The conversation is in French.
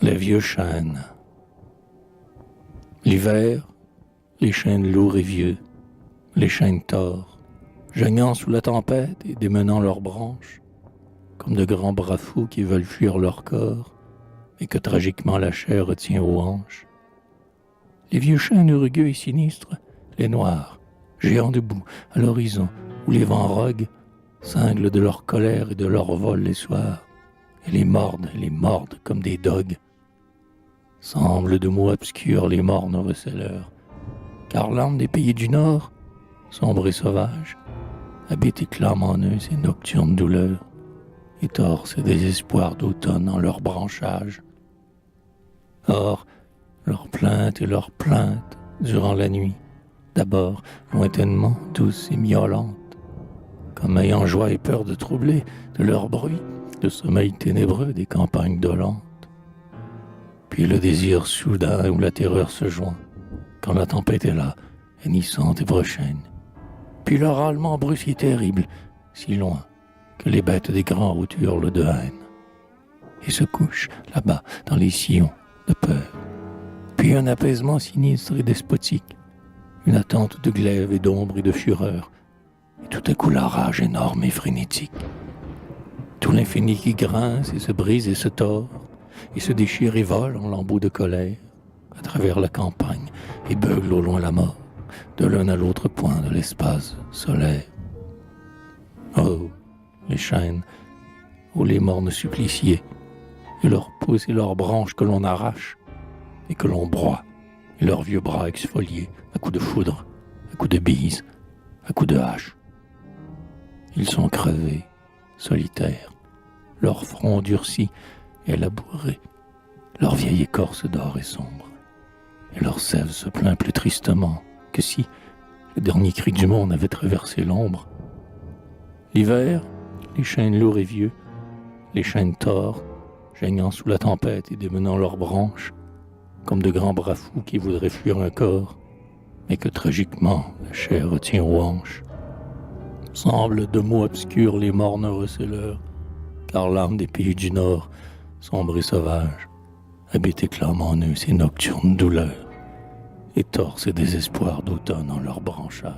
Les vieux chênes. L'hiver, les chênes lourds et vieux, les chênes tors, geignant sous la tempête et démenant leurs branches, comme de grands bras fous qui veulent fuir leur corps, et que tragiquement la chair retient aux hanches. Les vieux chênes rugueux et sinistres, les noirs, géants debout à l'horizon, où les vents roguent, cinglent de leur colère et de leur vol les soirs, et les mordent comme des dogues. Semblent de mots obscurs les mornes receleurs, car l'âme des pays du Nord, sombre et sauvage, habite et clame en eux ces nocturnes douleurs, et tord ces désespoirs d'automne en leur branchage. Or, leurs plaintes et leurs plaintes, durant la nuit, d'abord lointainement douces et miaulantes, comme ayant joie et peur de troubler de leur bruit le sommeil ténébreux des campagnes dolentes. Puis le désir soudain où la terreur se joint, quand la tempête est là, hennissante et prochaine. Puis le râlement brusque et terrible, si loin, que les bêtes des grands routes hurlent de haine. Et se couchent là-bas dans les sillons de peur. Puis un apaisement sinistre et despotique, une attente de glaive et d'ombre et de fureur, et tout à coup la rage énorme et frénétique. Tout l'infini qui grince et se brise et se tord, et se déchire et vole en lambeaux de colère, à travers la campagne, et beugle au loin la mort, de l'un à l'autre point de l'espace solaire. Oh, les chênes, oh les mornes suppliciés, et leurs pouces et leurs branches que l'on arrache, et que l'on broie, et leurs vieux bras exfoliés, à coups de foudre, à coups de bise, à coups de hache. Ils sont crevés, solitaires, leur front durci et labouré, leur vieille écorce d'or et sombre, et leur sève se plaint plus tristement que si le dernier cri du monde avait traversé l'ombre. L'hiver, les chênes lourds et vieux, les chênes tors, geignant sous la tempête et démenant leurs branches, comme de grands bras fous qui voudraient fuir un corps, mais que tragiquement la chair retient aux hanches. Semblent de mots obscurs les mornes receleurs, car l'âme des pays du Nord, sombre et sauvage, habite et clame en eux ces nocturnes douleurs, et tord ces désespoirs d'automne en leur branchage.